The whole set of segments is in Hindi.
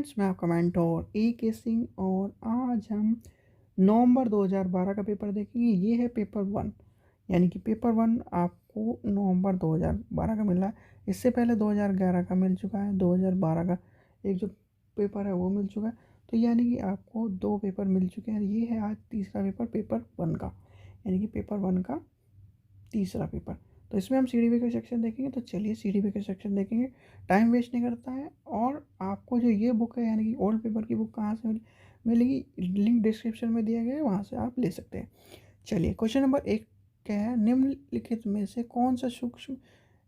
फ्रेंड्स, मैं आपका मेंटोर ए के सिंह और आज हम नवंबर 2012 का पेपर देखेंगे। ये है पेपर वन, यानी कि पेपर वन आपको नवंबर 2012 का मिल रहा है। इससे पहले 2011 का मिल चुका है, 2012 का एक जो पेपर है वो मिल चुका है। तो यानी कि आपको दो पेपर मिल चुके हैं। ये है आज तीसरा पेपर, पेपर वन का, यानी कि पेपर वन का तीसरा पेपर। तो इसमें हम CDP का सेक्शन देखेंगे। तो चलिए CDP का सेक्शन देखेंगे, टाइम वेस्ट नहीं करता है। और आपको जो ये बुक है यानी कि ओल्ड पेपर की बुक कहाँ से मिलेगी, लिंक डिस्क्रिप्शन में दिया गया है, वहाँ से आप ले सकते हैं। चलिए क्वेश्चन नंबर 1 क्या है, निम्नलिखित में से कौन सा सूक्ष्म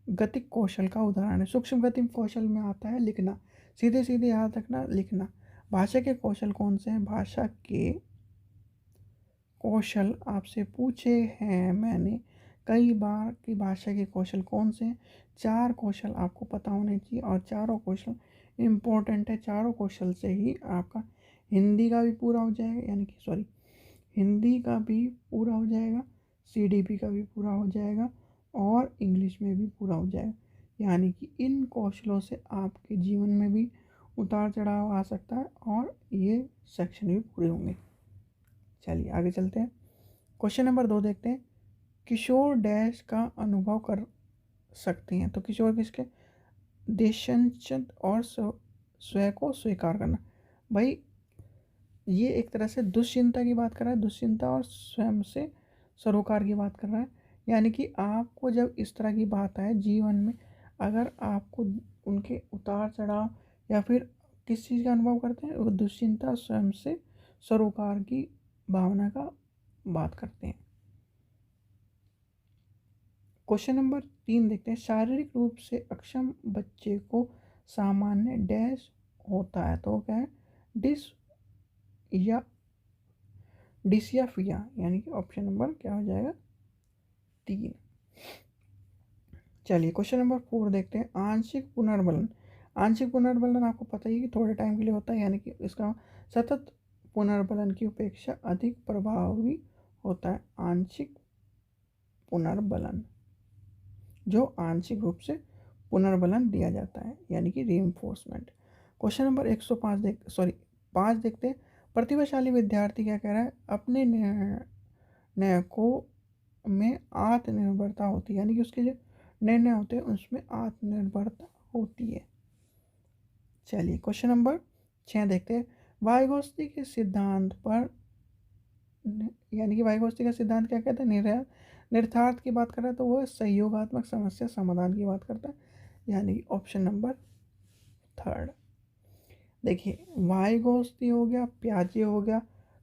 गतिक कौशल का उदाहरण है। सूक्ष्म गतिक कौशल में आता है लिखना, सीधे सीधे याद रखना, लिखना। भाषा के कौशल कौन से हैं, भाषा के कौशल आपसे पूछे हैं मैंने कई बार कि भाषा के कौशल कौन से हैं। 4 कौशल आपको पता होने चाहिए और चारों कौशल इम्पोर्टेंट है। चारों कौशल से ही आपका हिंदी का भी पूरा हो जाएगा, यानी कि सॉरी, हिंदी का भी पूरा हो जाएगा, CDP का भी पूरा हो जाएगा और इंग्लिश में भी पूरा हो जाएगा। यानी कि इन कौशलों से आपके जीवन में भी उतार चढ़ाव आ सकता है और ये सेक्शन भी पूरे होंगे। चलिए आगे चलते हैं। क्वेश्चन नंबर 2 देखते हैं। किशोर डैश का अनुभव कर सकते हैं। तो किशोर किसके, देशंचत और स्वयं को स्वीकार करना। भाई ये एक तरह से दुश्चिंता की बात कर रहा है, दुश्चिंता और स्वयं से सरोकार की बात कर रहा है। यानी कि आपको जब इस तरह की बात आए जीवन में, अगर आपको उनके उतार चढ़ाव या फिर किस चीज़ का अनुभव करते हैं, वो दुश्चिंता स्वयं से सरोकार की भावना का बात करते हैं। क्वेश्चन नंबर 3 देखते हैं। शारीरिक रूप से अक्षम बच्चे को सामान्य डैश होता है। तो क्या है, डिस या डिसियाफिया, यानी कि ऑप्शन नंबर क्या हो जाएगा, 3। चलिए क्वेश्चन नंबर 4 देखते हैं। आंशिक पुनर्बलन। आंशिक पुनर्बलन आपको पता ही है कि थोड़े टाइम के लिए होता है, यानी कि इसका सतत पुनर्बलन की अपेक्षा अधिक प्रभावी होता है। आंशिक पुनर्बलन, जो आंशिक रूप से पुनर्बलन दिया जाता है, यानी कि रीइंफोर्समेंट। क्वेश्चन नंबर 5 देखते हैं। प्रतिभाशाली विद्यार्थी क्या कह रहा है, अपने निर्णय को में आत्मनिर्भरता होती है, यानी कि उसके जो निर्णय होते हैं उसमें आत्मनिर्भरता होती है। चलिए क्वेश्चन नंबर 6 देखते हैं। वाइगोत्स्की के सिद्धांत पर, यानी कि वाइगोत्स्की का सिद्धांत क्या कहता है, निरर्थार्थ की बात कर रहा है, तो वो सहयोगात्मक समस्या समाधान की बात करता है, यानी कि ऑप्शन नंबर 3। देखिए वाइगोत्स्की हो गया, प्याजे हो गया,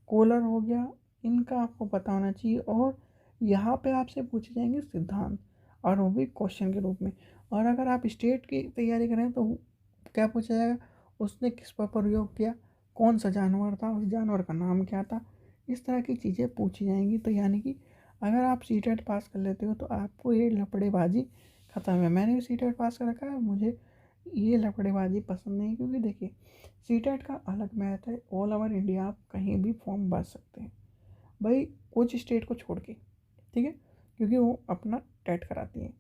कोलर हो गया, इनका आपको पता होना चाहिए। और यहाँ पे आपसे पूछे जाएंगे सिद्धांत, और वो भी क्वेश्चन के रूप में। और अगर आप स्टेट की तैयारी करें तो क्या पूछा जाएगा, उसने किस पर प्रयोग किया, कौन सा जानवर था, उस जानवर का नाम क्या था, इस तरह की चीज़ें पूछी जाएंगी। तो यानी कि अगर आप CTET पास कर लेते हो तो आपको ये लपड़ेबाजी ख़त्म है। मैंने भी CTET पास कर रखा है, मुझे ये लपड़ेबाजी पसंद नहीं, क्योंकि देखिए CTET का अलग मैथ है, ऑल ओवर इंडिया आप कहीं भी फॉर्म भर सकते हैं भाई, कुछ स्टेट को छोड़ के, ठीक है, क्योंकि वो अपना टेट कराती हैं।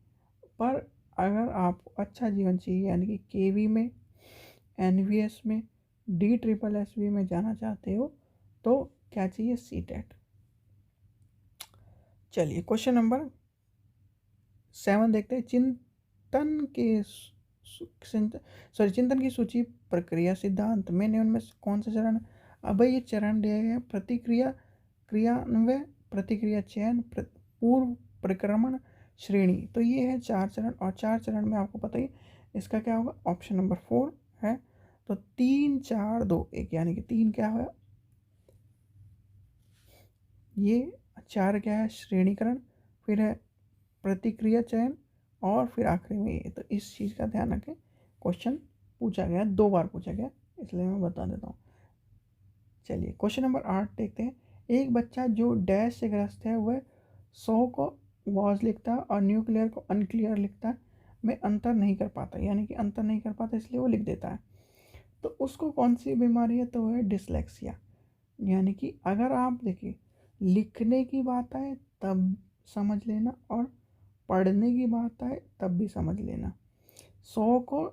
पर अगर आपको अच्छा जीवन चाहिए, यानी कि KV में, NVS में, DSSS में जाना चाहते हो, तो क्या चाहिए, CTET। चलिए क्वेश्चन नंबर 7 देखते हैं। चिंतन के चिंतन की सूची प्रक्रिया सिद्धांत में निम्न में कौन सा चरण, अब ये चरण दिए गए हैं, प्रतिक्रिया, क्रियान्वय, प्रतिक्रिया चयन, पूर्व परिक्रमण, श्रेणी। तो ये है 4 चरण, और 4 चरण में आपको पता ही इसका क्या होगा, ऑप्शन नंबर 4 है। तो 3 4 2 1, यानी कि 3 क्या होगा, ये 4 क्या है, श्रेणीकरण, फिर है प्रतिक्रिया चयन, और फिर आखिरी में ये। तो इस चीज़ का ध्यान रखें, क्वेश्चन पूछा गया, 2 बार पूछा गया, इसलिए मैं बता देता हूँ। चलिए क्वेश्चन नंबर 8 देखते हैं। एक बच्चा जो डैश से ग्रस्त है वह 100 को वॉज लिखता है और न्यूक्लियर को अनक्लियर लिखता है, में अंतर नहीं कर पाता, यानी कि अंतर नहीं कर पाता इसलिए वो लिख देता है। तो उसको कौन सी बीमारी है, तो वह है डिसलेक्सिया। यानी कि अगर आप देखिए लिखने की बात आए तब समझ लेना, और पढ़ने की बात आए तब भी समझ लेना। 100 को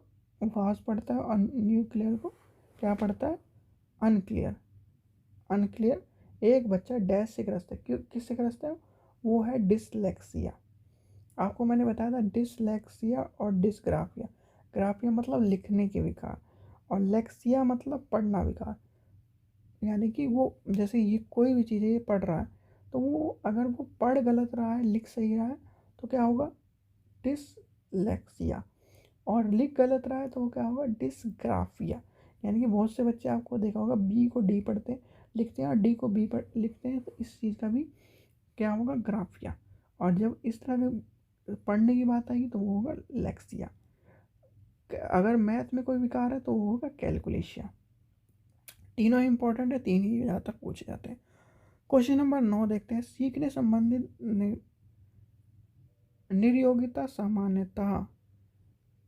वाज पढ़ता है और न्यूक्लियर को क्या पढ़ता है? अनक्लियर। अनक्लियर। एक बच्चा डैश से ग्रस्त है, क्यों किससे ग्रस्त है? वो है डिसलेक्सिया। आपको मैंने बताया था डिसलेक्सिया और डिसग्राफिया। ग्राफिया मतलब लिखने के विकार, और लेक्सिया मतलब पढ़ना विकार। यानी कि वो जैसे ये कोई भी चीज़ है, ये पढ़ रहा है, तो वो अगर वो पढ़ गलत रहा है लिख सही रहा है तो क्या होगा? डिसलेक्सिया। और लिख गलत रहा है तो वो क्या होगा? डिसग्राफिया। यानी कि बहुत से बच्चे आपको देखा होगा बी को डी पढ़ते लिखते हैं और डी को बी पढ़ लिखते हैं, तो इस चीज़ का भी क्या होगा? ग्राफिया। और जब इस तरह के पढ़ने की बात आएगी तो वो होगा लेक्सिया। अगर मैथ में कोई विकार है तो वो होगा कैलकुलेशिया। तीनों ही इंपॉर्टेंट है, तीन ही ज़्यादातर पूछे जाते हैं। क्वेश्चन नंबर 9 देखते हैं। सीखने संबंधित निर्योग्यता सामान्यतः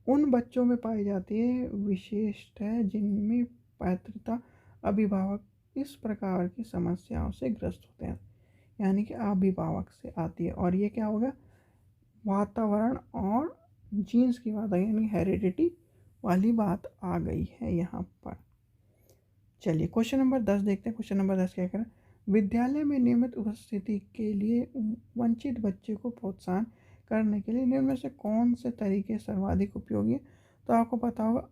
उन बच्चों में पाई जाती है, विशिष्ट है जिनमें पैतृता अभिभावक इस प्रकार की समस्याओं से ग्रस्त होते हैं। यानी कि अभिभावक से आती है, और ये क्या होगा? वातावरण और जीन्स की बात आ गई, यानी हेरिडिटी वाली बात आ गई है यहाँ पर। चलिए क्वेश्चन नंबर 10 देखते हैं। क्वेश्चन नंबर 10 क्या करें? विद्यालय में नियमित उपस्थिति के लिए वंचित बच्चे को प्रोत्साहन करने के लिए निम्न में से कौन से तरीके सर्वाधिक उपयोगी है? तो आपको पता होगा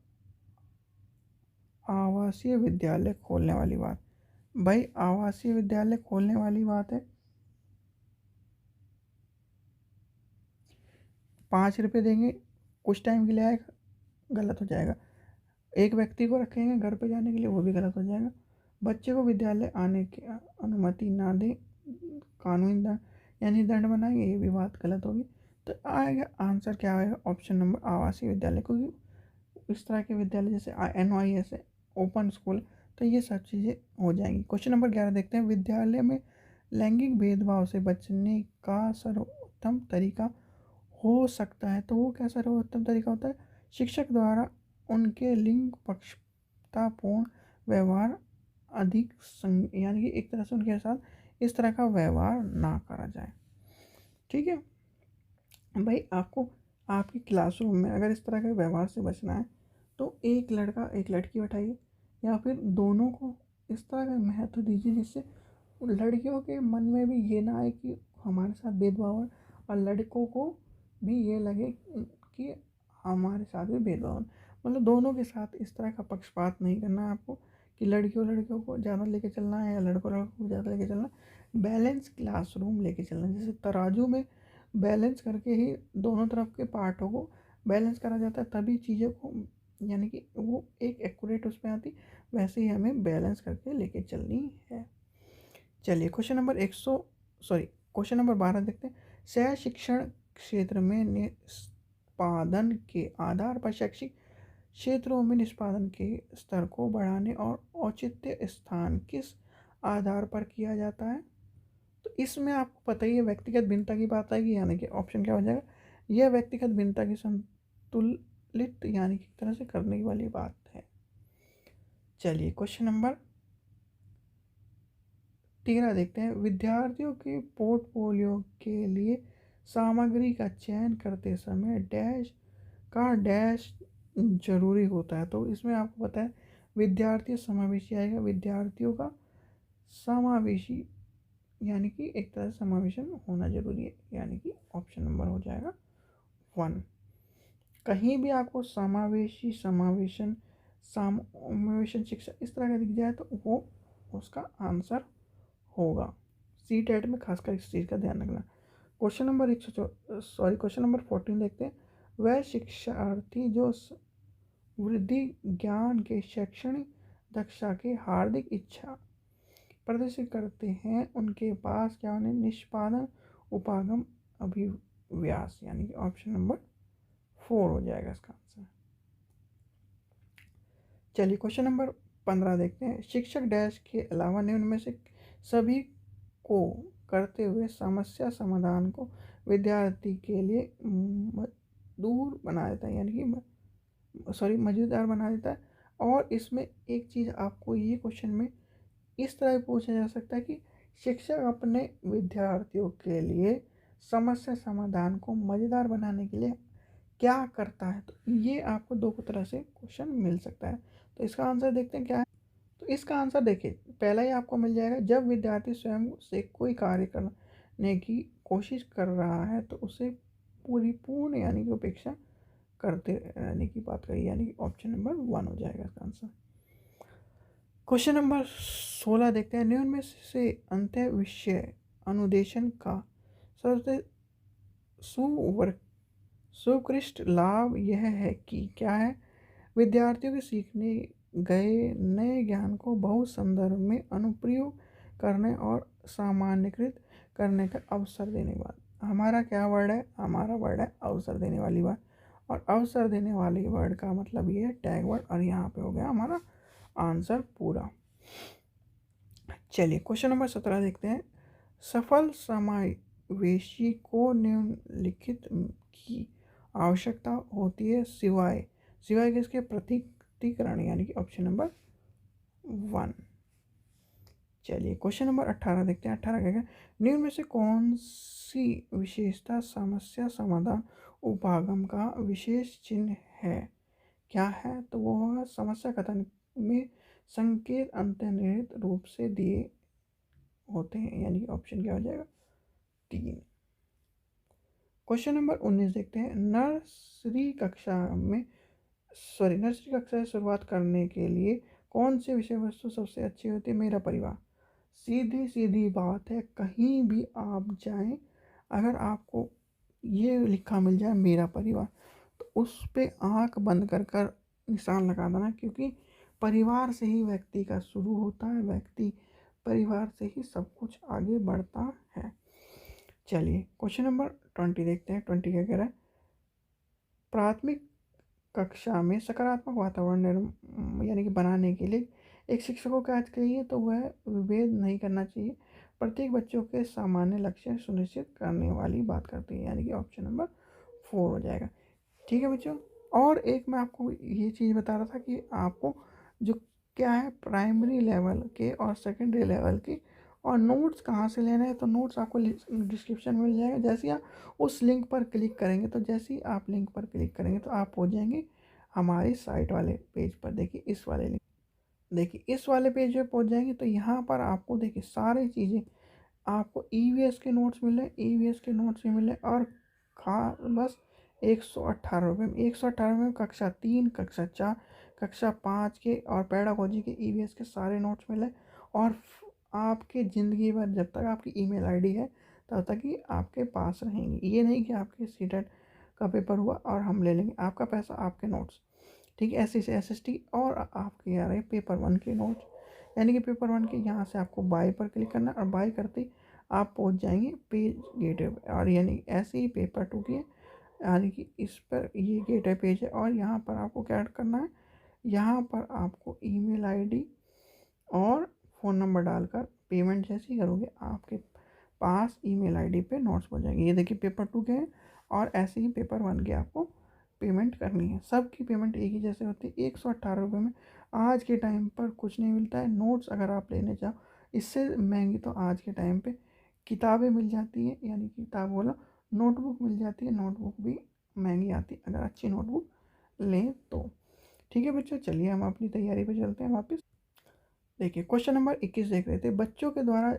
आवासीय विद्यालय खोलने वाली बात। भाई आवासीय विद्यालय खोलने वाली बात है, 5 रुपये देंगे, कुछ टाइम के लिए आएगा, गलत हो जाएगा। एक व्यक्ति को रखेंगे घर पे जाने के लिए, वो भी गलत हो जाएगा। बच्चे को विद्यालय आने की अनुमति ना दें, कानूनी दंड यानी दंड बनाएंगे, ये भी बात गलत होगी। तो आएगा आंसर क्या आएगा? ऑप्शन नंबर आवासीय विद्यालय, क्योंकि इस तरह के विद्यालय जैसे NYS है, ओपन स्कूल, तो ये सब चीज़ें हो जाएंगी। क्वेश्चन नंबर 11 देखते हैं। विद्यालय में लैंगिक भेदभाव से बचने का सर्वोत्तम तरीका हो सकता है, तो वो क्या सर्वोत्तम तरीका होता है? शिक्षक द्वारा उनके लिंग पक्षपातपूर्ण व्यवहार अधिक यानी कि एक तरह से उनके साथ इस तरह का व्यवहार ना करा जाए। ठीक है भाई, आपको आपकी क्लासरूम में अगर इस तरह के व्यवहार से बचना है तो एक लड़का एक लड़की बैठाइए, या फिर दोनों को इस तरह का महत्व दीजिए जिससे लड़कियों के मन में भी ये ना आए कि हमारे साथ भेदभाव है, और लड़कों को भी ये लगे कि हमारे साथ भी भेदभाव है। मतलब दोनों के साथ इस तरह का पक्षपात नहीं करना है आपको, कि लड़कियों लड़कियों को ज़्यादा लेके चलना है या लड़कों लड़कों को ज़्यादा लेके चलना है। बैलेंस क्लासरूम लेके चलना है, जैसे तराजू में बैलेंस करके ही दोनों तरफ के पार्टों को बैलेंस करा जाता है, तभी चीज़ों को यानी कि वो एक एक्यूरेट उस पर आती, वैसे ही हमें बैलेंस करके लेके चलनी है। चलिए क्वेश्चन नंबर 12 देखते हैं। सह शिक्षण क्षेत्र में निष्पादन के आधार पर शैक्षिक क्षेत्रों में निष्पादन के स्तर को बढ़ाने और औचित्य स्थान किस आधार पर किया जाता है? तो इसमें आपको पता ही है व्यक्तिगत भिन्नता की बात आएगी, यानी कि ऑप्शन क्या हो जाएगा? यह व्यक्तिगत भिन्नता की संतुलित यानी कि एक तरह से करने वाली बात है। चलिए क्वेश्चन नंबर 13 देखते हैं। विद्यार्थियों के पोर्टफोलियो के लिए सामग्री का चयन करते समय डैश जरूरी होता है, तो इसमें आपको पता है विद्यार्थी समावेशी आएगा। विद्यार्थियों का समावेशी यानी कि एक तरह से समावेशन होना जरूरी है, यानी कि ऑप्शन नंबर हो जाएगा 1। कहीं भी आपको समावेशी समावेशन शिक्षा इस तरह का दिख जाए तो वो उसका आंसर होगा। CTET में खासकर इस चीज़ का ध्यान रखना। क्वेश्चन नंबर 14 देखते हैं। वह शिक्षार्थी जो वृद्धि ज्ञान के शैक्षणिक दक्षता के हार्दिक इच्छा प्रदर्शित करते हैं, उनके पास क्या होने? निष्पादन उपागम अभिव्यास, यानी कि ऑप्शन नंबर 4 हो जाएगा इसका आंसर। चलिए क्वेश्चन नंबर 15 देखते हैं। शिक्षक डैश के अलावा निम्न में से सभी को करते हुए समस्या समाधान को विद्यार्थी के लिए दूर बना देता है, यानी कि मज़ेदार बना देता है। और इसमें एक चीज़ आपको ये क्वेश्चन में इस तरह पूछा जा सकता है कि शिक्षक अपने विद्यार्थियों के लिए समस्या समाधान को मज़ेदार बनाने के लिए क्या करता है? तो ये आपको दो तरह से क्वेश्चन मिल सकता है। तो इसका आंसर देखते हैं क्या है। तो इसका आंसर देखिए, पहला ही आपको मिल जाएगा, जब विद्यार्थी स्वयं से कोई कार्य करने की कोशिश कर रहा है तो उसे पूरी पूर्ण यानी कि उपेक्षा करते रहने की बात कही, यानी कि ऑप्शन नंबर 1 हो जाएगा इसका आंसर। क्वेश्चन नंबर 16 देखते हैं, निम्न में से अंत्य विषय अनुदेशन का सबसे सुवर सुकृष्ट लाभ यह है कि क्या है, विद्यार्थियों के सीखने गए नए ज्ञान को बहु संदर्भ में अनुप्रयोग करने और सामान्यकृत करने का अवसर देने वाला। हमारा क्या वर्ड है? हमारा वर्ड है अवसर देने वाली बात। और अवसर देने वाली वर्ड का मतलब ये है टैग वर्ड, और यहाँ पे हो गया हमारा आंसर पूरा। चलिए क्वेश्चन नंबर 17 देखते हैं, सफल समावेशी को निम्नलिखित की आवश्यकता होती है सिवाय सिवाय किसके? प्रतीकीकरण, यानी कि ऑप्शन नंबर 1। चलिए क्वेश्चन नंबर 18 देखते हैं। 18 क्या है, निम्न में से कौन सी विशेषता समस्या समाधान उपागम का विशेष चिन्ह है? क्या है? तो वो होगा समस्या कथन में संकेत अंतर्निहित रूप से दिए होते हैं, यानी कि ऑप्शन क्या हो जाएगा? 3। क्वेश्चन नंबर 19 देखते हैं, नर्सरी कक्षा से शुरुआत करने के लिए कौन सी विषय वस्तु सबसे अच्छी होती है? मेरा परिवार। सीधी सीधी बात है, कहीं भी आप जाएं, अगर आपको ये लिखा मिल जाए मेरा परिवार, तो उस पे आंख बंद कर कर निशान लगा देना, क्योंकि परिवार से ही व्यक्ति का शुरू होता है, व्यक्ति परिवार से ही सब कुछ आगे बढ़ता है। चलिए क्वेश्चन नंबर 20 देखते हैं। 20 क्या कह रहा है, प्राथमिक कक्षा में सकारात्मक वातावरण यानी कि बनाने के लिए एक शिक्षक को क्या चाहिए? तो वह विभेद नहीं करना चाहिए, प्रत्येक बच्चों के सामान्य लक्ष्य सुनिश्चित करने वाली बात करती है, यानी कि ऑप्शन नंबर 4 हो जाएगा। ठीक है बच्चों, और एक मैं आपको ये चीज़ बता रहा था कि आपको जो क्या है, प्राइमरी लेवल के और सेकेंडरी लेवल के और नोट्स कहाँ से लेना है, तो नोट्स आपको डिस्क्रिप्शन में मिल जाएगा। जैसे ही आप उस लिंक पर क्लिक करेंगे, तो जैसे ही आप लिंक पर क्लिक करेंगे तो आप हो जाएंगे हमारी साइट वाले पेज पर। देखिए इस वाले लिंक, देखिए इस वाले पेज पे पहुंच जाएंगे, तो यहाँ पर आपको देखिए सारी चीज़ें आपको ईवीएस के नोट्स मिल रहे हैं, ईवीएस के नोट्स भी मिल रहे हैं, और बस 118 रुपये में, 118 में कक्षा 3, कक्षा 4, कक्षा 5 के और पेडागोजी के ईवीएस के सारे नोट्स मिले। और आपके ज़िंदगी भर जब तक आपकी ईमेल आईडी है तब तक ही आपके पास रहेंगी। ये नहीं कि आपके सीटेट का पेपर हुआ और हम ले लेंगे, आपका पैसा आपके नोट्स। ठीक है, ऐसे से एसएसटी और आपके आ रहे पेपर 1 के नोट्स, यानी कि पेपर 1 के यहाँ से आपको बाय पर क्लिक करना है, और बाय करते ही आप पहुँच जाएंगे पेज गेटवे पे। और यानी ऐसे ही पेपर 2 की, यानी कि इस पर ये गेटवे पेज है, और यहाँ पर आपको क्या करना है, यहाँ पर आपको ईमेल आईडी और फ़ोन नंबर डालकर पेमेंट जैसे ही करोगे, आपके पास ईमेल आईडी पे नोट्स पहुँच जाएंगे। ये देखिए पेपर 2 के हैं, और ऐसे ही पेपर 1 के आपको पेमेंट करनी है। सबकी पेमेंट एक ही जैसे होती है, 118 रुपये में। आज के टाइम पर कुछ नहीं मिलता है। नोट्स अगर आप लेने जाओ, इससे महंगी तो आज के टाइम पे किताबें मिल जाती है, यानी किताब बोला, नोटबुक मिल जाती है। नोटबुक भी महंगी आती है अगर अच्छी नोटबुक लें तो। ठीक है बच्चों, चलिए हम अपनी तैयारी पे चलते हैं वापस। देखिए क्वेश्चन नंबर 21 देख रहे थे, बच्चों के द्वारा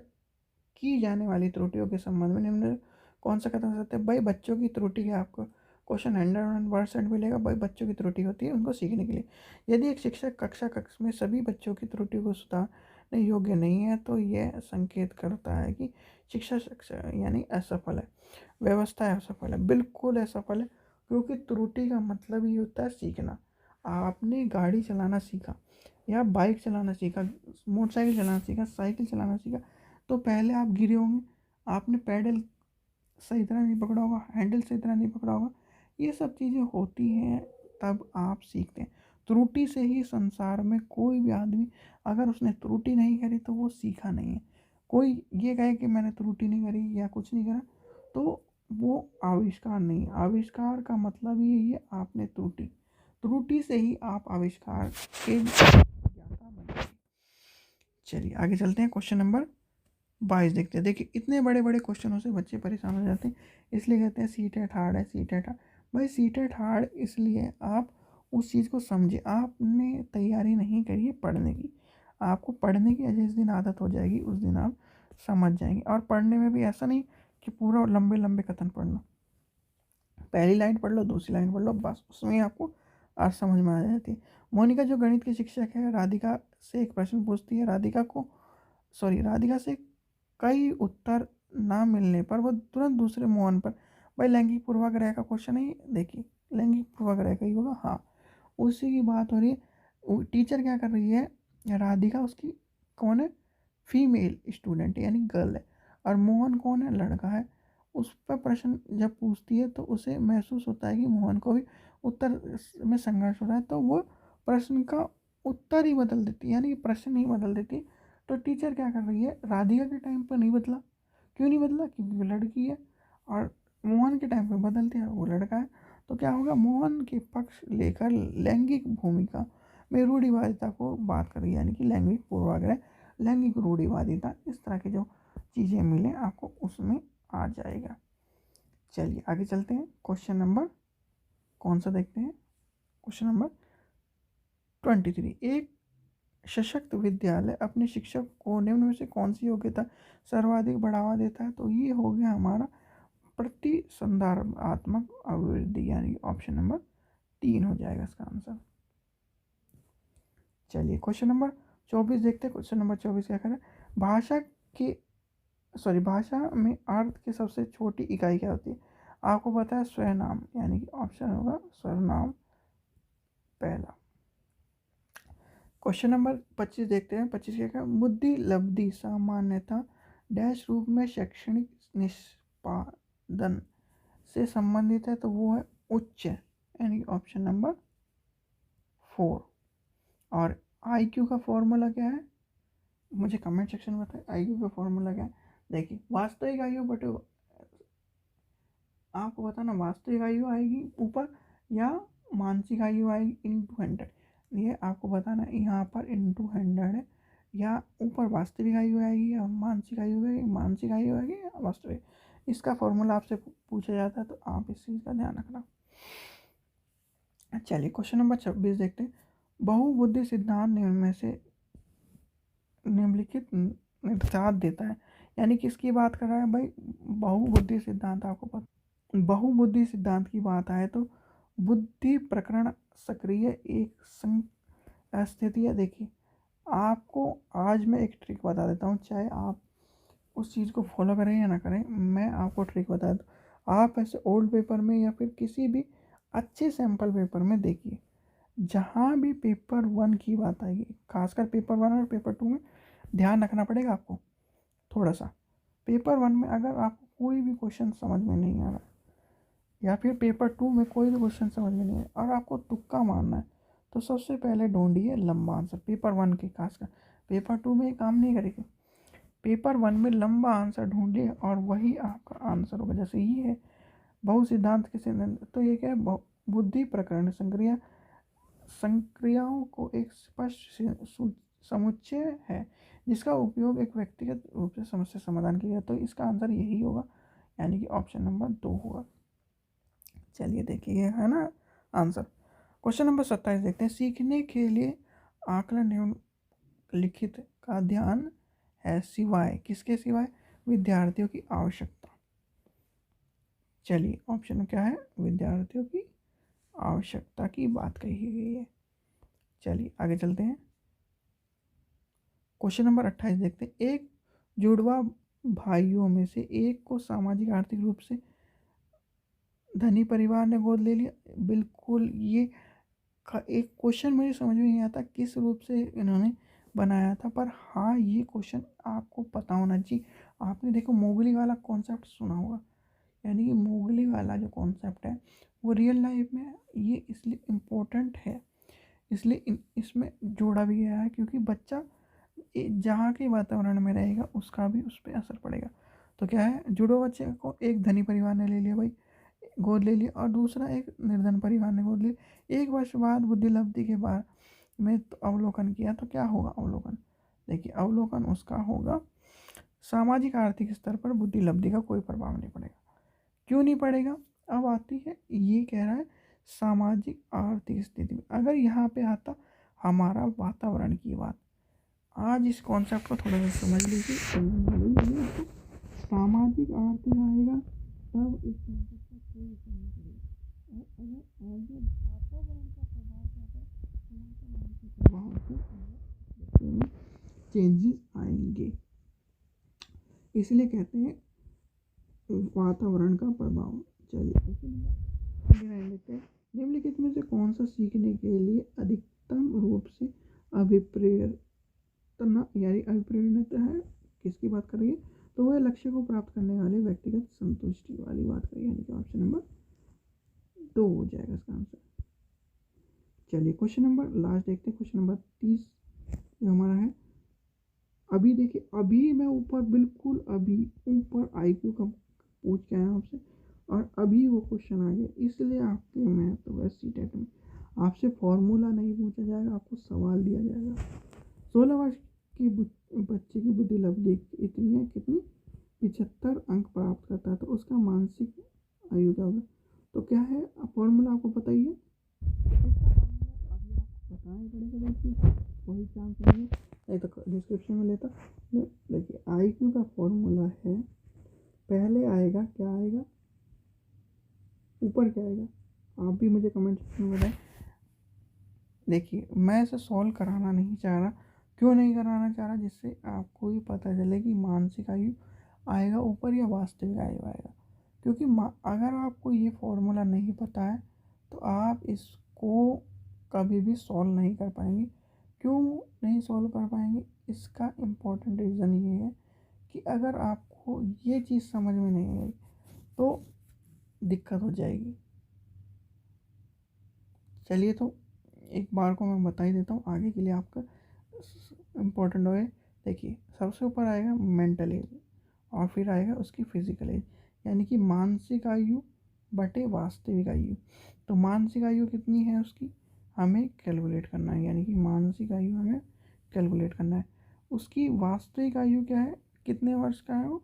की जाने वाली त्रुटियों के संबंध में निम्न कौन सा कथन सकते हैं? भाई बच्चों की त्रुटि है, आपको क्वेश्चन 100% मिलेगा। भाई बच्चों की त्रुटि होती है उनको सीखने के लिए। यदि एक शिक्षक कक्ष में सभी बच्चों की त्रुटि को सुधारने योग्य नहीं है, तो यह संकेत करता है कि शिक्षा यानी असफल है, व्यवस्था असफल है। बिल्कुल असफल है, क्योंकि त्रुटि का मतलब ही होता है सीखना। आपने गाड़ी चलाना सीखा, या बाइक चलाना सीखा, मोटरसाइकिल चलाना सीखा, साइकिल चलाना सीखा, तो पहले आप गिरे होंगे, आपने पैडल सही तरह नहीं पकड़ा होगा, हैंडल सही तरह नहीं पकड़ा होगा। ये सब चीज़ें होती हैं, तब आप सीखते हैं। त्रुटि से ही संसार में कोई भी आदमी अगर उसने त्रुटि नहीं करी तो वो सीखा नहीं है। कोई ये कहे कि मैंने त्रुटि नहीं करी या कुछ नहीं करा, तो वो आविष्कार नहीं। आविष्कार का मतलब ही यही है, आपने त्रुटि से ही आप आविष्कार के ज्ञाता बने। चलिए आगे चलते हैं, क्वेश्चन नंबर 22 देखते हैं। देखिए इतने बड़े बड़े क्वेश्चनों से बच्चे परेशान हो जाते हैं, इसलिए कहते हैं सीटेट हार्ड है, सीटेट हार्ड। भाई सीटेट हार्ड इसलिए आप उस चीज़ को समझे, आपने तैयारी नहीं करी है पढ़ने की, आपको पढ़ने की जिस दिन आदत हो जाएगी उस दिन आप समझ जाएंगे। और पढ़ने में भी ऐसा नहीं कि पूरा लंबे लंबे कथन पढ़ना, पहली लाइन पढ़ लो, दूसरी लाइन पढ़ लो, बस उसमें ही आपको अर्थ समझ में आ जाती है। मोनिका जो गणित की शिक्षक है, राधिका से एक प्रश्न पूछती है, राधिका से कई उत्तर ना मिलने पर वो तुरंत दूसरे मोहन पर, भाई लैंगिक पूर्वाग्रह का क्वेश्चन है, देखिए लैंगिक पूर्वाग्रह का ही होगा, हाँ उसी की बात हो रही है। टीचर क्या कर रही है, राधिका उसकी कौन है, फीमेल स्टूडेंट यानी गर्ल है, और मोहन कौन है, लड़का है। उस पर प्रश्न जब पूछती है तो उसे महसूस होता है कि मोहन को भी उत्तर में संघर्ष हो रहा है, तो वो प्रश्न का उत्तर ही बदल देती है, यानी कि प्रश्न ही बदल देती है। तो टीचर क्या कर रही है, राधिका के टाइम पर नहीं बदला, क्यों नहीं बदला, क्योंकि वो लड़की है, और मोहन के टाइम पर बदल दिया, वो लड़का है। तो क्या होगा, मोहन के पक्ष लेकर लैंगिक भूमिका में रूढ़िवादिता को बात कर रही है, यानी कि लैंगिक पूर्वाग्रह, लैंगिक रूढ़िवादिता, इस तरह की जो चीज़ें मिले आपको उसमें आ जाएगा। चलिए आगे चलते हैं, क्वेश्चन नंबर कौन सा देखते हैं, क्वेश्चन नंबर 23। एक सशक्त विद्यालय अपने शिक्षक को निम्न में से कौन सी योग्यता सर्वाधिक बढ़ावा देता है, तो ये हो गया हमारा प्रतिसंधारणात्मक अभिवृद्धि, यानी ऑप्शन नंबर 3 हो जाएगा इसका आंसर। चलिए क्वेश्चन नंबर 24 देखते हैं। क्वेश्चन नंबर 24 क्या करें, भाषा में अर्थ की सबसे छोटी इकाई क्या होती है, आपको पता है स्वनाम, यानी कि ऑप्शन होगा स्वरनाम पहला। क्वेश्चन नंबर 25 देखते हैं। 25 क्या है, बुद्धि लब्धि सामान्यता डैश रूप में शैक्षणिक निष्पादन से संबंधित है, तो वो है उच्च, यानी ऑप्शन नंबर 4। और IQ का फॉर्मूला क्या है, मुझे कमेंट सेक्शन में बताएं IQ का फॉर्मूला क्या है। देखिए वास्तविक आयु बटे, आपको बताना वास्तविक आयु आएगी ऊपर या मानसिक आयु आएगी इंटू 100, ये आपको बताना यहाँ पर इंटू 100 है, या ऊपर वास्तविक आयु आएगी या मानसिक आयु आएगी, मानसिक आयु आएगी या वास्तविक, इसका फॉर्मूला आपसे पूछा जाता है, तो आप इस चीज़ का ध्यान रखना। चलिए क्वेश्चन नंबर 26 देखते हैं। बहुबुद्धि सिद्धांत निम्न में से निम्नलिखित निर्देशात देता है, यानी किसकी बात कर रहा है भाई, बहुबुद्धि सिद्धांत। आपको पता बहुबुद्धि सिद्धांत की बात आए तो बुद्धि प्रकरण सक्रिय एक स्थिति है। देखिए आपको आज मैं एक ट्रिक बता देता हूँ, चाहे आप उस चीज़ को फॉलो करें या ना करें, मैं आपको ट्रिक बता दूँ। आप ऐसे ओल्ड पेपर में या फिर किसी भी अच्छे सैम्पल पेपर में देखिए, जहाँ भी पेपर 1 की बात आएगी, खासकर पेपर 1 और पेपर 2 में ध्यान रखना पड़ेगा आपको थोड़ा सा। पेपर 1 में अगर आपको कोई भी क्वेश्चन समझ में नहीं आ रहा, या फिर पेपर 2 में कोई भी क्वेश्चन समझ में नहीं आया और आपको तुक्का मारना है, तो सबसे पहले ढूंढिए लंबा आंसर। पेपर 1 के खासकर, पेपर 2 में ये काम नहीं करेगी। पेपर 1 में लंबा आंसर ढूंढिए और वही आपका आंसर होगा। जैसे ये है बहु सिद्धांत के सिद्धांत, तो ये क्या है, बुद्धि प्रकरण संक्रियाओं को एक स्पष्ट समुच्चय है जिसका उपयोग एक व्यक्तिगत रूप से समस्या समाधान किया, तो इसका आंसर यही होगा, यानी कि ऑप्शन नंबर 2 होगा। चलिए देखिए ये है ना आंसर। क्वेश्चन नंबर 27 देखते हैं। सीखने के लिए आकलन एवं लिखित का ध्यान है, सिवाय किसके, सिवाय विद्यार्थियों की आवश्यकता। चलिए ऑप्शन क्या है, विद्यार्थियों की आवश्यकता की बात कही गई है। चलिए आगे चलते हैं। क्वेश्चन नंबर 28 देखते हैं। एक जुड़वा भाइयों में से एक को सामाजिक आर्थिक रूप से धनी परिवार ने गोद ले लिया। बिल्कुल ये एक क्वेश्चन मुझे समझ में नहीं आता किस रूप से इन्होंने बनाया था, पर हाँ ये क्वेश्चन आपको पता होना चाहिए। आपने देखो मोगली वाला कॉन्सेप्ट सुना होगा, यानी कि मोगली वाला जो कॉन्सेप्ट है वो रियल लाइफ में ये इसलिए इम्पोर्टेंट है, इसलिए इसमें जोड़ा भी गया है, क्योंकि बच्चा जहाँ के वातावरण में रहेगा उसका भी उस पर असर पड़ेगा। तो क्या है, जुड़ो बच्चे को एक धनी परिवार ने ले लिया भाई, गोद ले लिया, और दूसरा एक निर्धन परिवार ने गोद लिया। 1 वर्ष बाद बुद्धि लब्धि के बाद में तो अवलोकन किया, तो क्या होगा अवलोकन, देखिए अवलोकन उसका होगा, सामाजिक आर्थिक स्तर पर बुद्धि लब्धि का कोई प्रभाव नहीं पड़ेगा। क्यों नहीं पड़ेगा, अब आती है, ये कह रहा है सामाजिक आर्थिक स्थिति में। अगर यहाँ पे आता हमारा वातावरण की बात, आज इस कॉन्सेप्ट को थोड़ा सा समझ लीजिए। तो सामाजिक आर्थिक आएगा तब इस कॉन्सेप्ट को कोई समझ करेगा। और अगर आगे वातावरण का प्रभाव क्या है, तो वातावरण के प्रभाव से बच्चे में चेंजेस आएंगे। इसलिए कहते हैं वातावरण का प्रभाव। चलिए क्वेश्चन नंबर 29 लेते हैं। निम्नलिखित में से कौन सा सीखने के लिए अधिकतम रूप से अभिप्रेरणा यानी अभिप्रेरित है, किसकी बात कर रही है, तो वह लक्ष्य को प्राप्त करने वाले व्यक्तिगत संतुष्टि वाली बात करिए, यानी कि ऑप्शन नंबर 2 हो जाएगा इसका आंसर। चलिए क्वेश्चन नंबर लास्ट देखते हैं, क्वेश्चन नंबर 30 जो हमारा है। अभी देखिए, अभी मैं ऊपर बिल्कुल अभी ऊपर IQ का पूछ के आया आपसे, और अभी वो क्वेश्चन आ गया। इसलिए आपके मैं तो वैसी टाइप में आपसे फॉर्मूला नहीं पूछा जाएगा, आपको सवाल दिया जाएगा। 16 वर्ष की बच्चे की बुद्धि लब्धि इतनी है, कितनी, 75 अंक प्राप्त करता है, तो उसका मानसिक आयु क्या होगा। तो क्या है फॉर्मूला, आपको पता ही है। इसका फॉर्मूला अभी आपको बताना पड़ेगा, देखिए वही चांस नहीं नहीं तो डिस्क्रिप्शन में लेता। देखिए IQ का फॉर्मूला है, पहले आएगा क्या आएगा, ऊपर क्या आएगा, आप भी मुझे कमेंट सेक्शन में बताएं। देखिए मैं इसे सॉल्व कराना नहीं चाह रहा, क्यों नहीं कराना चाह रहा, जिससे आपको ही पता चले कि मानसिक आयु आएगा ऊपर या वास्तविक आयु आएगा। क्योंकि अगर आपको ये फॉर्मूला नहीं पता है तो आप इसको कभी भी सॉल्व नहीं कर पाएंगे। क्यों नहीं सॉल्व कर पाएंगे, इसका इम्पोर्टेंट रीज़न ये है कि अगर आपको ये चीज़ समझ में नहीं आई तो दिक्कत हो जाएगी। चलिए तो एक बार को मैं बता ही देता हूँ आगे के लिए आपका इम्पोर्टेंट होए। देखिए सबसे ऊपर आएगा मेंटल एज, और फिर आएगा उसकी फिजिकल एज, यानी कि मानसिक आयु बटे वास्तविक आयु। तो मानसिक आयु कितनी है उसकी हमें कैलकुलेट करना है, यानी कि मानसिक आयु हमें कैलकुलेट करना है। उसकी वास्तविक आयु क्या है, कितने वर्ष का है वो,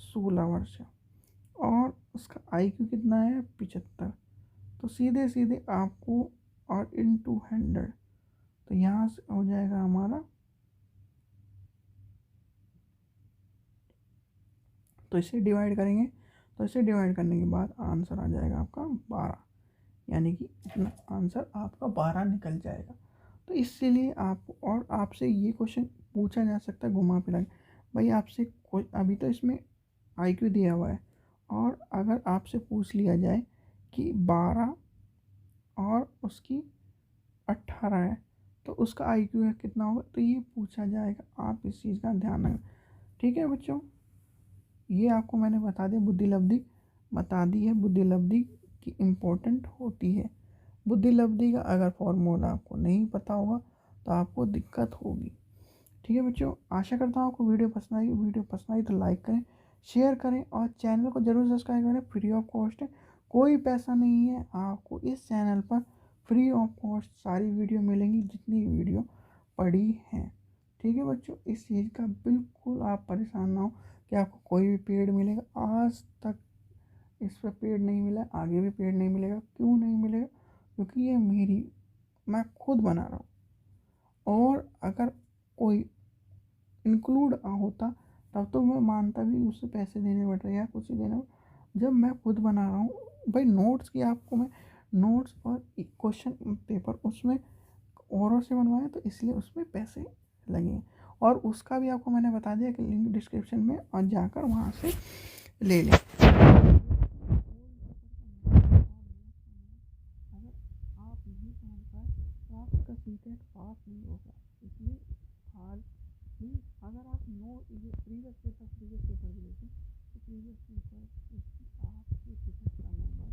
16 वर्ष है, और उसका IQ कितना है, 75। तो सीधे सीधे आपको और इनटू 100, तो यहाँ से हो जाएगा हमारा, तो इसे डिवाइड करेंगे, तो इसे डिवाइड करने के बाद आंसर आ जाएगा आपका 12, यानी कि इतना आंसर आपका 12 निकल जाएगा। तो इसीलिए आप, और आपसे ये क्वेश्चन पूछा जा सकता है घुमा फिरा के, भाई आपसे कोई अभी तो इसमें IQ दिया हुआ है, और अगर आपसे पूछ लिया जाए कि 12 और उसकी 18 है तो उसका IQ है कितना होगा, तो ये पूछा जाएगा, आप इस चीज़ का ध्यान रखें। ठीक है बच्चों, ये आपको मैंने बता दिया, बुद्धि लब्धि बता दी है, बुद्धि लब्धि की इम्पोर्टेंट होती है। बुद्धि लब्धि का अगर फॉर्मूला आपको नहीं पता होगा तो आपको दिक्कत होगी। ठीक है बच्चों, आशा करता हूँ आपको वीडियो पसंद आई। वीडियो पसंद आई तो लाइक करें, शेयर करें, और चैनल को जरूर सब्सक्राइब करें, फ्री ऑफ कॉस्ट है, कोई पैसा नहीं है। आपको इस चैनल पर फ्री ऑफ कॉस्ट सारी वीडियो मिलेंगी जितनी वीडियो पड़ी हैं। ठीक है बच्चों, इस चीज़ का बिल्कुल आप परेशान ना हो कि आपको कोई भी पेड मिलेगा। आज तक इस पर पेड नहीं मिला, आगे भी पेड नहीं मिलेगा। क्यों नहीं मिलेगा, क्योंकि ये मेरी, मैं खुद बना रहा हूँ। और अगर कोई इंक्लूड होता तब तो मैं मानता भी उससे पैसे देने पड़ रहे हैं या कुछ ही देना। जब मैं खुद बना रहा हूँ भाई, नोट्स की आपको मैं नोट्स और क्वेश्चन पेपर उसमें औरों से बनवाए, तो इसलिए उसमें पैसे लगे, और उसका भी आपको मैंने बता दिया कि लिंक डिस्क्रिप्शन में, और जाकर वहाँ से ले लें। अगर आप नहीं समझ पाए तो आपका सीटेट पास नहीं होगा। इसलिए हाल प्लीज़, अगर आप नो ये प्रीवियस पेपर भी लेते हैं तो प्रीवियस पेपर उसकी आपके टिकट का नंबर